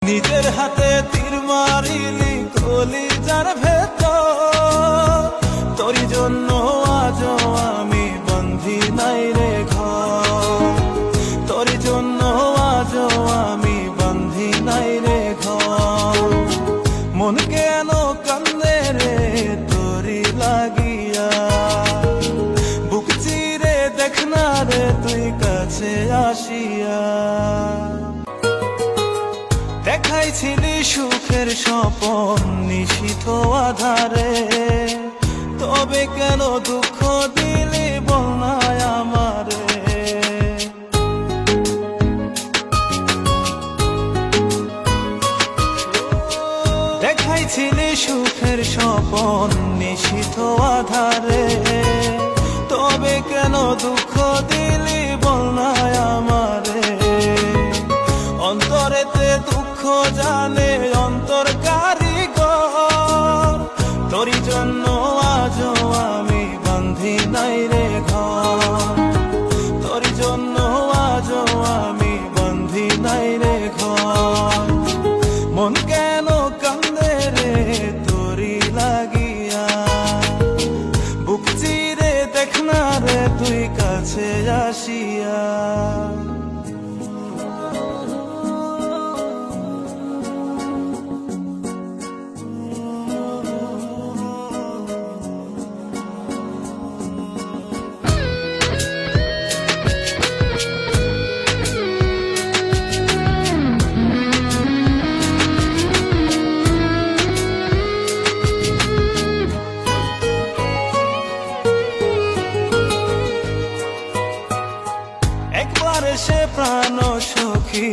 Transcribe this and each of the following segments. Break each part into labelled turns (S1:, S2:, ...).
S1: নিজের হাতে তীর মারিলি কলিজার ভেতর, তোরই জন্য আজও আমি বন্ধি নাই রে ঘর, তোরই জন্য আজও আমি বন্ধি নাই রে ঘর। মন কেন কান্দে রে তোরি লাগিয়া, বুক চিরে দেখ না রে তুই কাছে আসিয়া। দেখাইছিলি সুখের স্বপন নিশীথ আধারে, তবে কেন দুঃখ দিলি বল না আমারে। দেখাইছিলি সুখের স্বপন নিশীথ আধারে, তবে কেন দুঃখ দিলি বল না আমারে। অন্তরেতে দুঃখ জানে অন্তর কারিগর, তোরই জন্য আজও আমি বান্ধি নাই রে ঘর, তোরই জন্য আজও আমি বান্ধি নাই রে ঘর। মন কেন কান্দে রে তোরি লাগিয়া, বুক চিরে দেখ না রে তুই কাছে আসিয়া। একবার এসে প্রাণ সখী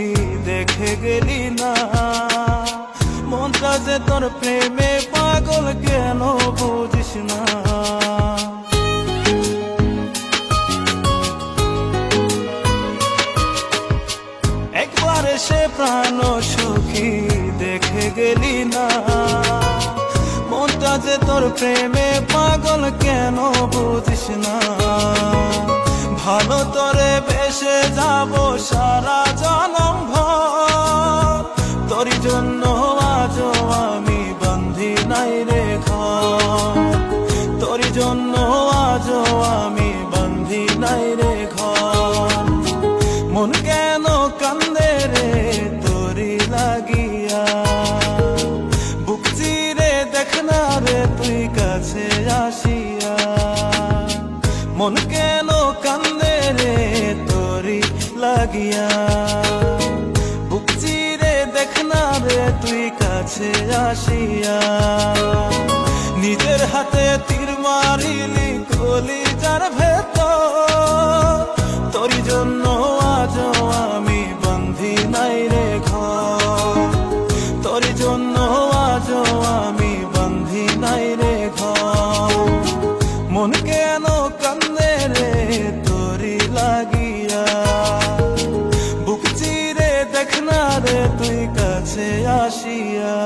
S1: দেখে গেলি না, মনটা যে তোর প্রেমে পাগল কেন বুঝিস না। একবার এসে প্রাণ সখী দেখে গেলি না, মনটা যে তোর প্রেমে পাগল কেন বুঝিস না। ভালো তোরে বেসে যাব সারা জনম ভর, তোরই জন্য আজও আমি বন্ধি নাই রে ঘর, তোরই জন্য আজও আমি বন্ধি নাই রে ঘর। মন কেন কান্দে রে তোরি লাগিয়া, বুক চিরে দেখ না রে তুই কাছে আসিয়া। মন কেন কান্দে রে তোরি লাগিয়া, বুক চিরে দেখ না রে তুই কাছে আসিয়া। নিজের হাতে তীর মারিলি কলিজার ভেতর, তোরই জন্য আজও আমি বন্ধি নাই রে ঘর, তোরই জন্য আজও আমি বন্ধি নাই রে ঘর। মন কেন কান্দে রে তোরি লাগিয়া, বুক চিরে দেখ না রে তুই কাছে আসিয়া।